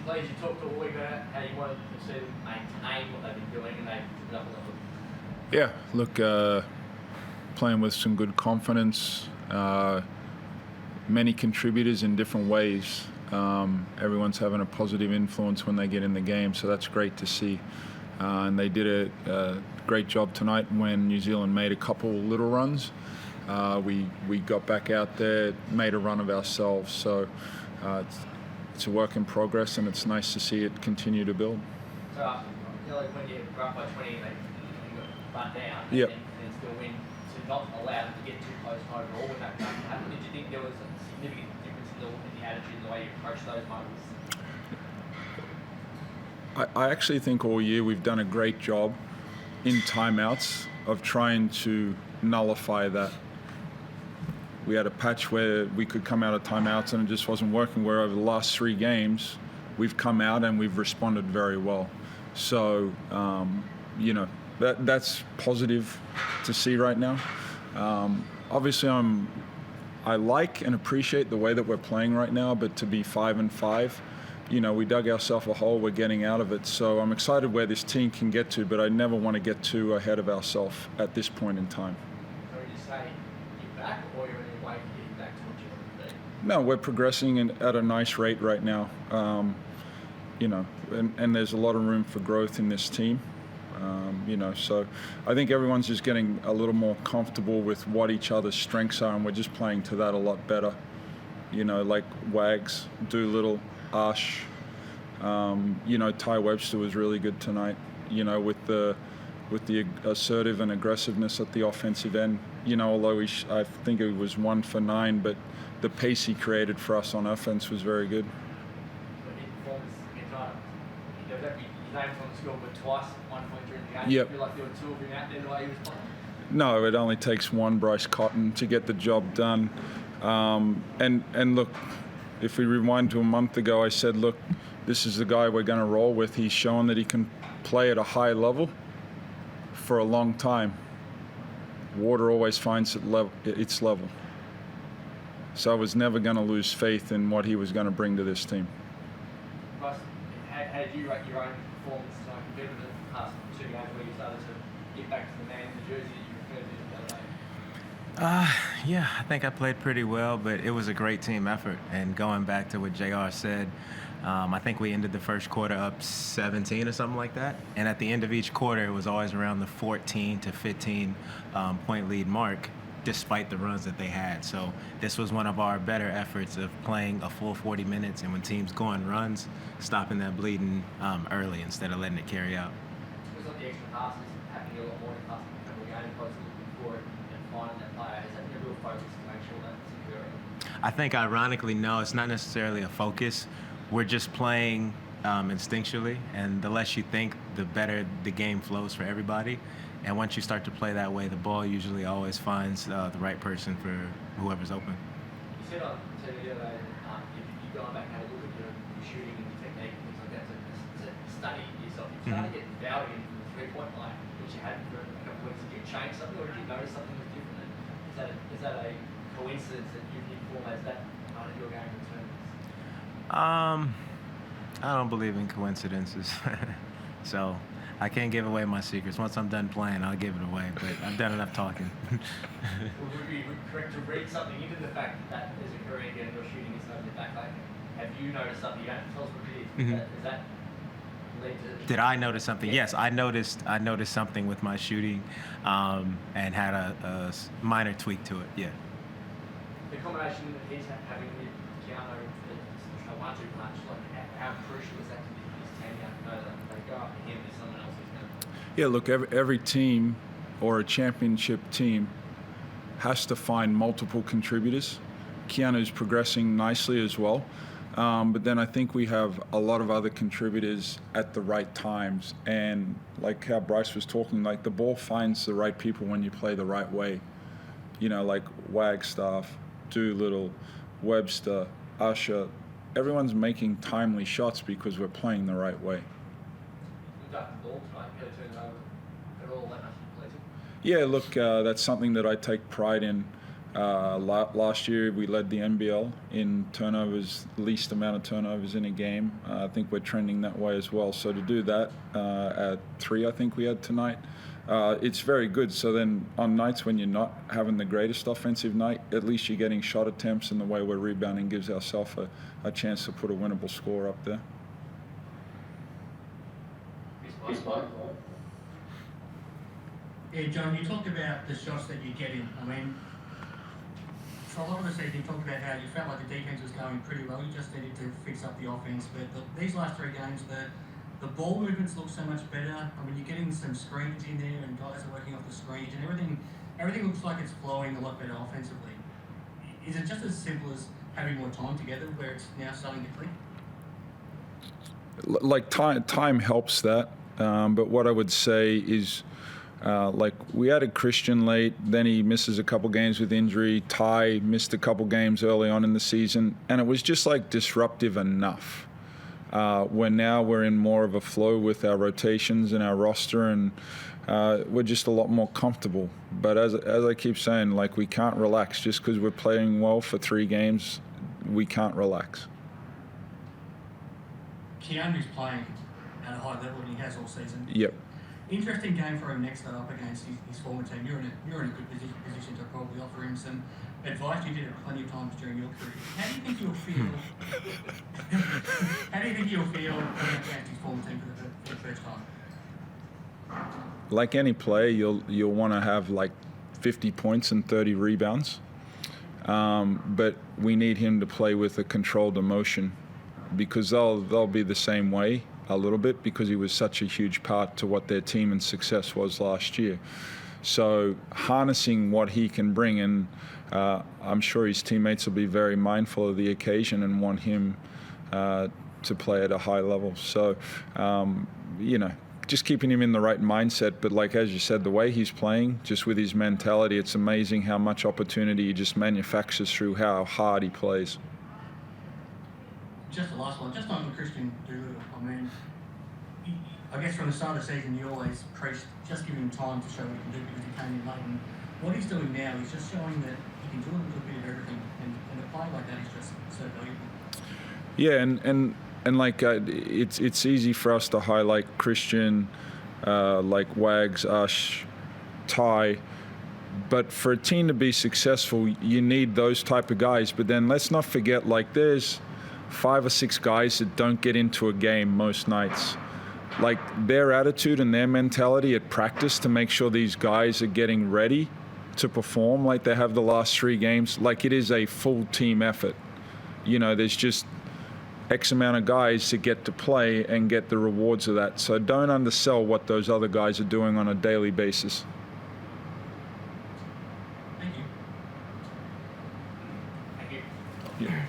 players you talked to all week about how you wanted to see them maintain what they've been doing, and they took it up a level? Yeah, look, playing with some good confidence, many contributors in different ways. Everyone's having a positive influence when they get in the game, so that's great to see. And they did a great job tonight when New Zealand made a couple little runs. We got back out there, made a run of ourselves. So it's a work in progress, and it's nice to see it continue to build. So like when you were up by 20 and you got run down Yep. and still win, to not allow them to get too close overall when that happened, did you think there was a significant difference in the attitude and the way you approach those moments? I actually think all year we've done a great job in timeouts of trying to nullify that. We had a patch where we could come out of timeouts and it just wasn't working, where over the last 3 games we've come out and we've responded very well. So, that's positive to see right now. Obviously, I like and appreciate the way that we're playing right now, but to be 5-5, we dug ourselves a hole, we're getting out of it. So I'm excited where this team can get to, but I never want to get too ahead of ourselves at this point in time. So would you say you're back, or you're on your way to getting back to what you want to be? No, we're progressing at a nice rate right now. And there's a lot of room for growth in this team. So I think everyone's just getting a little more comfortable with what each other's strengths are, and we're just playing to that a lot better. Like Wags, Doolittle, Ash, Ty Webster was really good tonight, with the assertive and aggressiveness at the offensive end. Although I think it was 1 for 9, but the pace he created for us on offense was very good. His name's on the scoreboard twice, 1 point during the game. Yep. I feel like there were 2 of him out there the way he was playing. No, it only takes one Bryce Cotton to get the job done. And look, if we rewind to a month ago, I said, look, this is the guy we're going to roll with. He's shown that he can play at a high level for a long time. Water always finds its level. So I was never going to lose faith in what he was going to bring to this team. Bryce, how did you rate your own performance compared to the past 2 games where you started to get back to the man in the jersey that you referred to the other day? Yeah, I think I played pretty well, but it was a great team effort. And going back to what JR said, I think we ended the first quarter up 17 or something like that. And at the end of each quarter, it was always around the 14 to 15 point lead mark, despite the runs that they had. So this was one of our better efforts of playing a full 40 minutes, and when teams go on runs, stopping that bleeding early instead of letting it carry out. Because of the extra passes happening a lot more in the past couple of games, folks looking for it and finding that player. Is that a real focus to make sure that's occurring? I think ironically, no, it's not necessarily a focus. We're just playing instinctually, and the less you think, the better the game flows for everybody. And once you start to play that way, the ball usually always finds the right person for whoever's open. You said on TV the other day that you've gone back and had a look at your shooting and your technique and things like that to study yourself. You started getting fouled again from the 3-point line, which you hadn't for a couple of weeks. Did you change something, or did you notice something was different? Is that a coincidence that you've formulated that part of your game in terms? I don't believe in coincidences. So I can't give away my secrets. Once I'm done playing, I'll give it away, but I've done enough talking. Would we correct to read something into the fact that there's a career again and your shooting is over the back? Like, have you noticed something? You don't tell us what it is. Does that lead to... Did I notice something? Yeah. Yes, I noticed something with my shooting and had a minor tweak to it, yeah. The combination that he's having with Keanu, it's a 1-2 punch. Like, how crucial is that to his team now to know that they go up to him and someone else who's going to... Yeah, look, every team or a championship team has to find multiple contributors. Keanu's progressing nicely as well. But then I think we have a lot of other contributors at the right times. And like how Bryce was talking, like the ball finds the right people when you play the right way. Like Wagstaff, Doolittle, Webster, Usher. Everyone's making timely shots because we're playing the right way. We've got the ball tonight. You got to turn it over at all that much completed. Yeah, look, that's something that I take pride in. Last year we led the NBL in turnovers, least amount of turnovers in a game. I think we're trending that way as well. So to do that at 3, I think we had tonight, it's very good. So then on nights when you're not having the greatest offensive night, at least you're getting shot attempts, and the way we're rebounding gives ourselves a chance to put a winnable score up there. Yeah, John, you talked about the shots that you're getting. I mean, for a lot of the season, you talked about how you felt like the defense was going pretty well. You just needed to fix up the offense. But these last 3 games, the ball movements look so much better. I mean, you're getting some screens in there, and guys are working off the screens, and everything looks like it's flowing a lot better offensively. Is it just as simple as having more time together, where it's now starting to click? Like time helps that, but what I would say is, like we added Christian late, then he misses a couple games with injury. Ty missed a couple games early on in the season, and it was just like disruptive enough. When now we're in more of a flow with our rotations and our roster, and we're just a lot more comfortable. But as I keep saying, like we can't relax just because we're playing well for 3 games. We can't relax. Keanu's playing at a high level, and he has all season. Yep. Interesting game for him next up against his former team. You're in a good position to probably offer him some advice. You did it plenty of times during your career. How do you think you'll feel? How do you think you'll feel going against his former team for the first time? Like any player, you'll want to have like 50 points and 30 rebounds. But we need him to play with a controlled emotion, because they'll be the same way a little bit, because he was such a huge part to what their team and success was last year. So harnessing what he can bring, and I'm sure his teammates will be very mindful of the occasion and want him to play at a high level. So, just keeping him in the right mindset. But like, as you said, the way he's playing, just with his mentality, it's amazing how much opportunity he just manufactures through how hard he plays. Just the last one, just on Christian Doolittle. I mean, I guess from the start of the season, you always preached just giving him time to show what he can do, because he came in late. And what he's doing now is just showing that he can do a little bit of everything, and a play like that is just so valuable. Yeah, and like it's easy for us to highlight Christian, like Wags, Ush, Ty. But for a team to be successful, you need those type of guys. But then let's not forget, like there's 5 or 6 guys that don't get into a game most nights. Like their attitude and their mentality at practice to make sure these guys are getting ready to perform like they have the last 3 games. Like it is a full team effort. There's just X amount of guys to get to play and get the rewards of that. So don't undersell what those other guys are doing on a daily basis. Thank you. Thank you. Yeah.